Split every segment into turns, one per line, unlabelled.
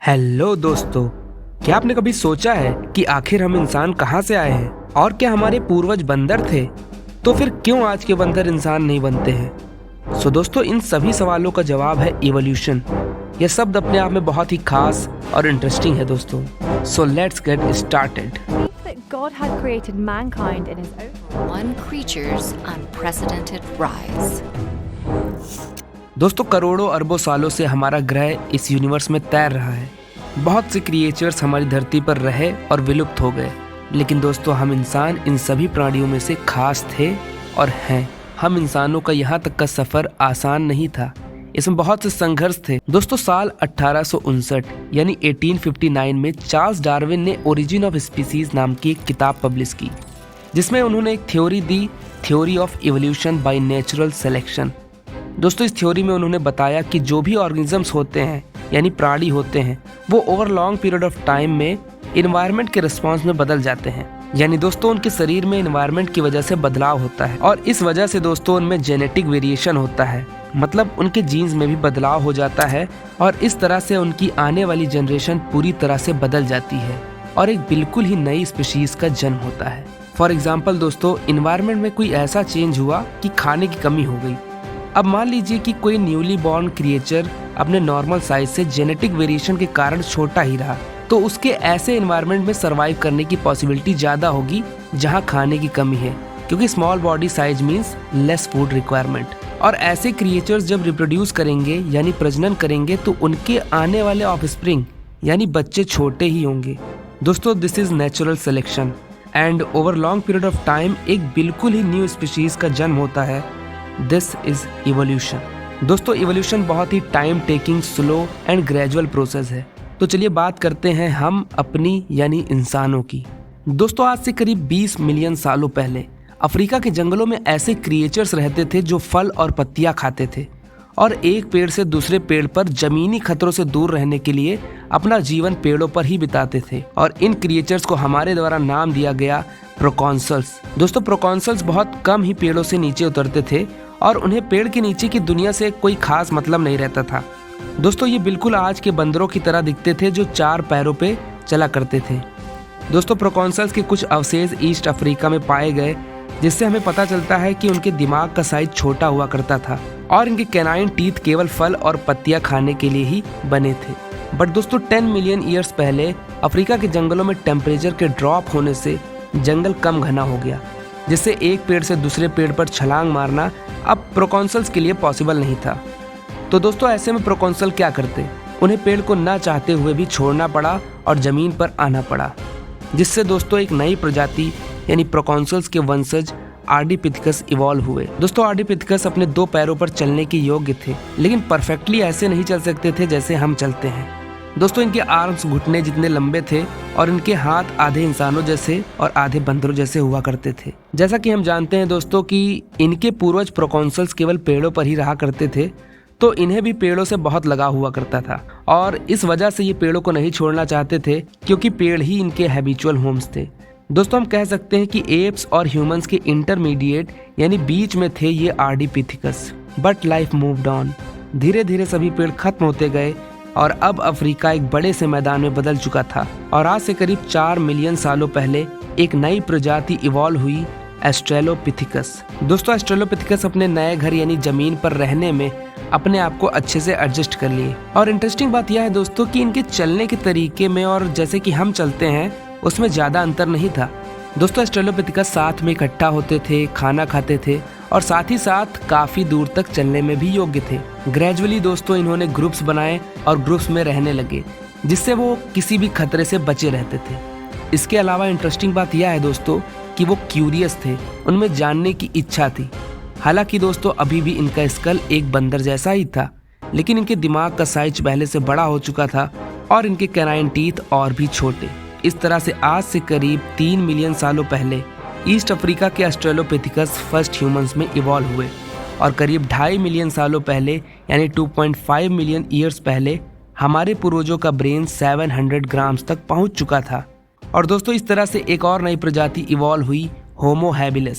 Hello दोस्तों, क्या आपने कभी सोचा है कि आखिर हम इंसान कहाँ से आए हैं और क्या हमारे पूर्वज बंदर थे? तो फिर क्यों आज के बंदर इंसान नहीं बनते हैं? दोस्तों, इन सभी सवालों का जवाब है इवोल्यूशन। यह शब्द अपने आप में बहुत ही खास और इंटरेस्टिंग है दोस्तों। So let's get started.
That God had created mankind in his own
one creature's unprecedented rise.
दोस्तों, करोड़ों अरबों सालों से हमारा ग्रह इस यूनिवर्स में तैर रहा है। बहुत से क्रिएचर्स हमारी धरती पर रहे और विलुप्त हो गए, लेकिन दोस्तों हम इंसान इन सभी प्राणियों में से खास थे और हैं। हम इंसानों का यहाँ तक का सफर आसान नहीं था, इसमें बहुत से संघर्ष थे। दोस्तों, साल 1859 यानी 1859 में चार्ल्स डार्विन ने ओरिजिन ऑफ स्पीसीज नाम की एक किताब पब्लिश की, जिसमें उन्होंने एक theory the, theory of evolution by natural selection. दोस्तों, इस थ्योरी में उन्होंने बताया कि जो भी ऑर्गेनिजम्स होते हैं यानी प्राणी होते हैं, वो over long period of time में इन्वायरमेंट के रिस्पॉन्स में बदल जाते हैं। यानी दोस्तों उनके शरीर में इन्वायरमेंट की वजह से बदलाव होता है और इस वजह से दोस्तों उनमें जेनेटिक वेरिएशन होता है, मतलब उनके जीन्स में भी बदलाव हो जाता है और इस तरह से उनकी आने वाली जनरेशन पूरी तरह से बदल जाती है और एक बिल्कुल ही नई स्पीशीज का जन्म होता है। फॉर एग्जाम्पल दोस्तों, इन्वायरमेंट में कोई ऐसा चेंज हुआ कि खाने की कमी हो गई। अब मान लीजिए कि कोई न्यूली बॉर्न क्रिएचर अपने नॉर्मल साइज से जेनेटिक वेरिएशन के कारण छोटा ही रहा, तो उसके ऐसे एनवायरनमेंट में सरवाइव करने की पॉसिबिलिटी ज़्यादा होगी जहां खाने की कमी है, क्योंकि small body size means less food requirement. और ऐसे क्रिएचर्स जब रिप्रोड्यूस करेंगे यानी प्रजनन करेंगे तो उनके आने वाले ऑफस्प्रिंग यानी बच्चे छोटे ही होंगे। दोस्तों, this is natural selection and over long period of time एक बिल्कुल ही न्यू स्पीशीज का जन्म होता है। This is evolution. दोस्तों, इवोल्यूशन बहुत ही time taking, slow and gradual process है। तो चलिए बात करते हैं हम अपनी यानी इंसानों की। दोस्तों, आज से करीब 20 मिलियन सालों पहले अफ्रीका के जंगलों में ऐसे क्रिएचर्स रहते थे जो फल और पत्तियां खाते थे और एक पेड़ से दूसरे पेड़ पर जमीनी खतरों से दूर रहने के लिए अपना जीवन पेड़ों पर ही बिताते थे और इन क्रिएचर्स को हमारे द्वारा नाम दिया गया प्रोकॉन्सल्स। दोस्तों, प्रोकॉन्सल्स बहुत कम ही पेड़ों से नीचे उतरते थे और उन्हें पेड़ के नीचे की दुनिया से कोई खास मतलब नहीं रहता था। दोस्तों, ये बिल्कुल आज के बंदरों की तरह दिखते थे जो 4 पैरों पे चला करते थे। दोस्तों, प्रोकॉन्सल्स के कुछ अवशेष ईस्ट अफ्रीका में पाए गए, जिससे हमें पता चलता है कि उनके दिमाग का साइज छोटा हुआ करता था और इनके कैनाइन टीथ केवल फल और पत्तियां खाने के लिए ही बने थे। बट दोस्तों, 10 मिलियन ईयर्स पहले अफ्रीका के जंगलों में टेम्परेचर के ड्रॉप होने से जंगल कम घना हो गया, जिससे एक पेड़ से दूसरे पेड़ पर छलांग मारना अब प्रोकॉन्सल्स के लिए पॉसिबल नहीं था। तो दोस्तों, ऐसे में प्रोकॉन्सल क्या करते? उन्हें पेड़ को ना चाहते हुए भी छोड़ना पड़ा और जमीन पर आना पड़ा, जिससे दोस्तों एक नई प्रजाति यानी प्रोकॉन्सल्स के वंशज आर्डिपिथेकस इवॉल्व हुए। दोस्तों, आर्डिपिथेकस अपने 2 पैरों पर चलने के योग्य थे, लेकिन परफेक्टली ऐसे नहीं चल सकते थे जैसे हम चलते हैं। दोस्तों, इनके आर्म्स घुटने जितने लंबे थे और इनके हाथ आधे इंसानों जैसे और आधे बंदरों जैसे हुआ करते थे। जैसा कि हम जानते हैं दोस्तों कि इनके पूर्वज प्रोकॉन्सल्स केवल पेड़ों पर ही रहा करते थे, तो इन्हें भी पेड़ों से बहुत लगाव हुआ करता था और इस वजह से ये पेड़ों को नहीं छोड़ना चाहते थे, क्योंकि पेड़ ही इनके हैबिचुअल होम्स थे। दोस्तों, हम कह सकते हैं कि एप्स और ह्यूमंस के इंटरमीडिएट यानी बीच में थे ये Ardipithecus. But life moved on. धीरे धीरे सभी पेड़ खत्म होते गए और अब अफ्रीका एक बड़े से मैदान में बदल चुका था और आज से करीब 4 मिलियन सालों पहले एक नई प्रजाति इवॉल्व हुई, ऑस्ट्रेलोपिथेकस। दोस्तों, ऑस्ट्रेलोपिथेकस अपने नए घर यानी जमीन पर रहने में अपने आप को अच्छे से एडजस्ट कर लिए। और इंटरेस्टिंग बात यह है दोस्तों कि इनके चलने के तरीके में और जैसे कि हम चलते हैं उसमें ज्यादा अंतर नहीं था। दोस्तों, ऑस्ट्रेलोपिथेकस साथ में इकट्ठा होते थे, खाना खाते थे और साथ ही साथ काफी दूर तक चलने में भी योग्य थे। ग्रेजुअली दोस्तों इन्होंने ग्रुप्स बनाए और ग्रुप्स में रहने लगे, जिससे वो किसी भी खतरे से बचे रहते थे। इसके अलावा इंटरेस्टिंग बात यह है दोस्तों कि वो क्यूरियस थे, उनमें जानने की इच्छा थी। हालांकि दोस्तों अभी भी इनका स्कल एक बंदर जैसा ही था, लेकिन इनके दिमाग का साइज पहले से बड़ा हो चुका था और इनके कैनाइन टीथ और भी छोटे। इस तरह से आज से करीब 3 मिलियन सालों पहले ईस्ट अफ्रीका के ऑस्ट्रेलोपिथेकस फर्स्ट ह्यूमंस में इवॉल्व हुए और करीब 2.5 मिलियन सालों पहले यानी 2.5 मिलियन ईयर्स पहले हमारे पूर्वजों का ब्रेन 700 ग्राम्स तक पहुंच चुका था। और दोस्तों, इस तरह से एक और नई प्रजाति इवॉल्व हुई, होमो हैबिलिस,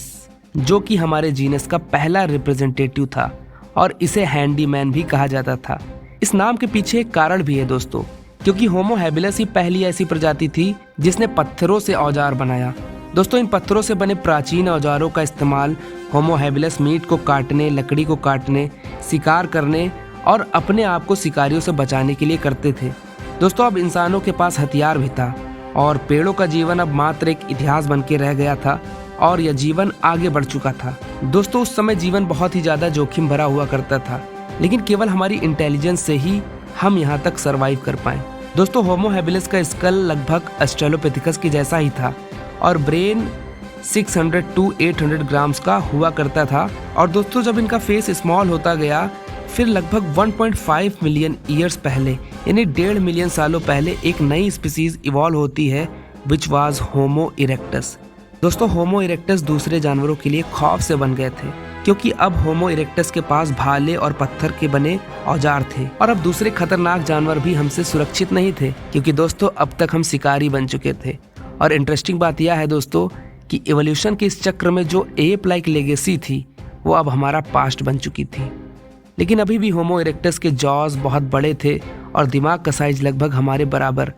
जो कि हमारे जीनस का पहला रिप्रेजेंटेटिव था और इसे हैंडीमैन भी कहा जाता था। इस नाम के पीछे एक कारण भी है दोस्तों, क्योंकि होमो हैबिलस ही पहली ऐसी प्रजाति थी जिसने पत्थरों से औजार बनाया। दोस्तों, इन पत्थरों से बने प्राचीन औजारों का इस्तेमाल होमो हैबिलस मीट को काटने, लकड़ी को काटने, शिकार करने और अपने आप को शिकारियों से बचाने के लिए करते थे। दोस्तों, अब इंसानों के पास हथियार भी था और पेड़ों का जीवन अब मात्र एक इतिहास बन के रह गया था और यह जीवन आगे बढ़ चुका था। दोस्तों, उस समय जीवन बहुत ही ज़्यादा जोखिम भरा हुआ करता था, लेकिन केवल हमारी इंटेलिजेंस से ही हम यहाँ तक सरवाइव कर पाए। दोस्तों, होमो हैबिलस का स्कल लगभग ऑस्ट्रेलोपिथेकस की जैसा ही था और ब्रेन 600 to 800 ग्राम्स का हुआ करता था। और दोस्तों, जब इनका फेस स्मॉल होता गया, फिर लगभग 1.5 मिलियन ईयर्स पहले यानी 1.5 मिलियन सालों पहले एक नई स्पीसीज इवॉल्व होती है, विच वाज होमो इरेक्टस। दोस्तों, होमो इरेक्टस दूसरे जानवरों के लिए खौफ से बन गए थे, क्योंकि अब होमो इरेक्टस के पास भाले और पत्थर के बने औजार थे और अब दूसरे खतरनाक जानवर भी हमसे सुरक्षित नहीं थे, क्योंकि दोस्तों अब तक हम शिकारी बन चुके थे। और इंटरेस्टिंग बात यह है दोस्तों कि इवोल्यूशन के इस चक्र में जो एप लाइक लेगेसी थी वो अब हमारा पास्ट बन चुकी थी। लेकिन अभी भी होमो इरेक्टस के जॉज बहुत बड़े थे और दिमाग का साइज लगभग हमारे बराबर।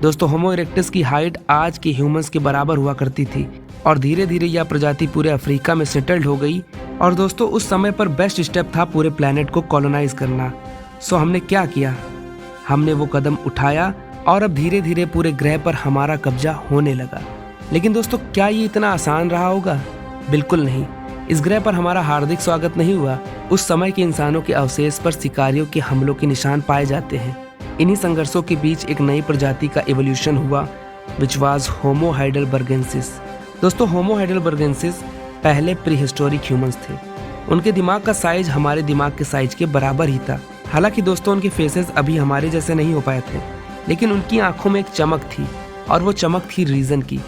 दोस्तों, होमो इरेक्टस की हाइट आज के ह्यूमंस के बराबर हुआ करती थी और धीरे धीरे यह प्रजाति पूरे अफ्रीका में सेटल्ड हो गई। और दोस्तों, उस समय पर बेस्ट स्टेप था पूरे प्लेनेट को कॉलोनाइज करना। सो हमने क्या किया? हमने वो कदम उठाया और अब धीरे धीरे पूरे ग्रह पर हमारा कब्जा होने लगा। लेकिन दोस्तों, क्या ये इतना आसान रहा होगा? बिल्कुल नहीं। इस ग्रह पर हमारा हार्दिक स्वागत नहीं हुआ। उस समय के इंसानों के अवशेष पर शिकारियों के हमलों के निशान पाए जाते हैं। इन्हीं संघर्षों के बीच एक नई प्रजाति का इवोल्यूशन हुआ, विच वाज होमो हाइडेलबर्गेंसिस। दोस्तों, होमो हाइडेलबर्गेंसिस पहले प्रीहिस्टोरिक ह्यूमंस थे। उनके दिमाग का साइज हमारे दिमाग के साइज के बराबर ही था। हालांकि दोस्तों, उनके फेसेस अभी हमारे जैसे नहीं हो पाए थे, लेकिन उनकी आंखों में एक चमक थी और वो चमक थी रीजन की,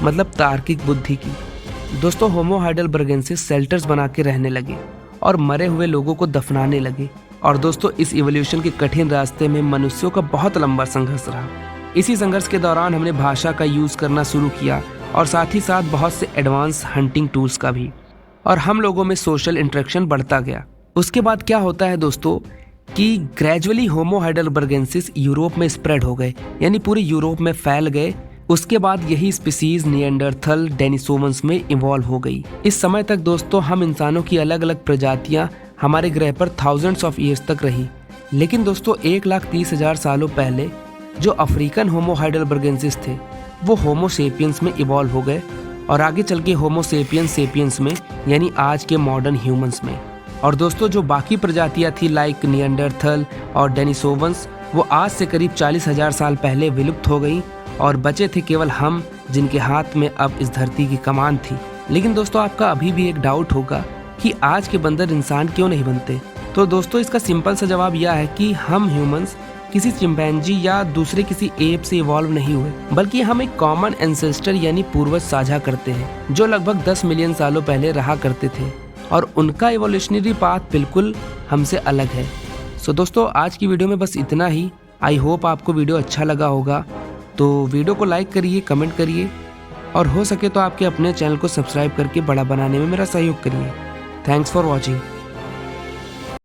मतलब तार्किक बुद्धि की। दोस्तों, होमो हाइडेलबर्गेंसिस शेल्टर्स बना के रहने लगे और मरे हुए लोगों को दफनाने लगे। और दोस्तों, इस इवोल्यूशन के कठिन रास्ते में मनुष्यों का बहुत लंबा संघर्ष रहा। इसी संघर्ष के दौरान हमने भाषा का यूज करना शुरू किया और साथ ही साथ बहुत से एडवांस हंटिंग टूल्स का भी, और हम लोगों में सोशल इंटरेक्शन बढ़ता गया। उसके बाद क्या होता है दोस्तों कि ग्रेजुअली होमो हाइडेलबर्गेंसिस यूरोप में स्प्रेड हो गए, यानी पूरे यूरोप में फैल गए। उसके बाद यही स्पीसीज निएंडरथल, डेनिसोवंस में इवॉल्व हो गई। इस समय तक दोस्तों हम इंसानों की अलग अलग प्रजातियां हमारे ग्रह पर थाउजेंड्स ऑफ ईयर्स तक रही। लेकिन दोस्तों 1,30,000 सालों पहले जो अफ्रीकन होमो हाइडेलबर्गेंसिस थे वो होमो सेपियंस में इवॉल्व हो गए और आगे चल के होमो सेपियंस सेपियंस में, यानी आज के मॉडर्न ह्यूमंस में। और दोस्तों, जो बाकी प्रजातियां थी लाइक निएंडरथल और डेनिसोवंस, वो आज से करीब 40,000 साल पहले विलुप्त हो गई और बचे थे केवल हम, जिनके हाथ में अब इस धरती की कमान थी। लेकिन दोस्तों, आपका अभी भी एक डाउट होगा कि आज के बंदर इंसान क्यों नहीं बनते? तो दोस्तों, इसका सिंपल सा जवाब यह है कि हम ह्यूमंस किसी चिंपैंजी या दूसरे किसी एप से इवॉल्व नहीं हुए, बल्कि हम एक कॉमन एंसेस्टर यानी पूर्वज साझा करते हैं, जो लगभग 10 मिलियन सालों पहले रहा करते थे और उनका इवोल्यूशनरी पाथ बिल्कुल हमसे अलग है। सो दोस्तों, आज की वीडियो में बस इतना ही। आई होप आपको वीडियो अच्छा लगा होगा, तो वीडियो को लाइक करिए, कमेंट करिए और हो सके तो आपके अपने चैनल को सब्सक्राइब करके बड़ा बनाने में मेरा सहयोग करिए। Thanks for watching.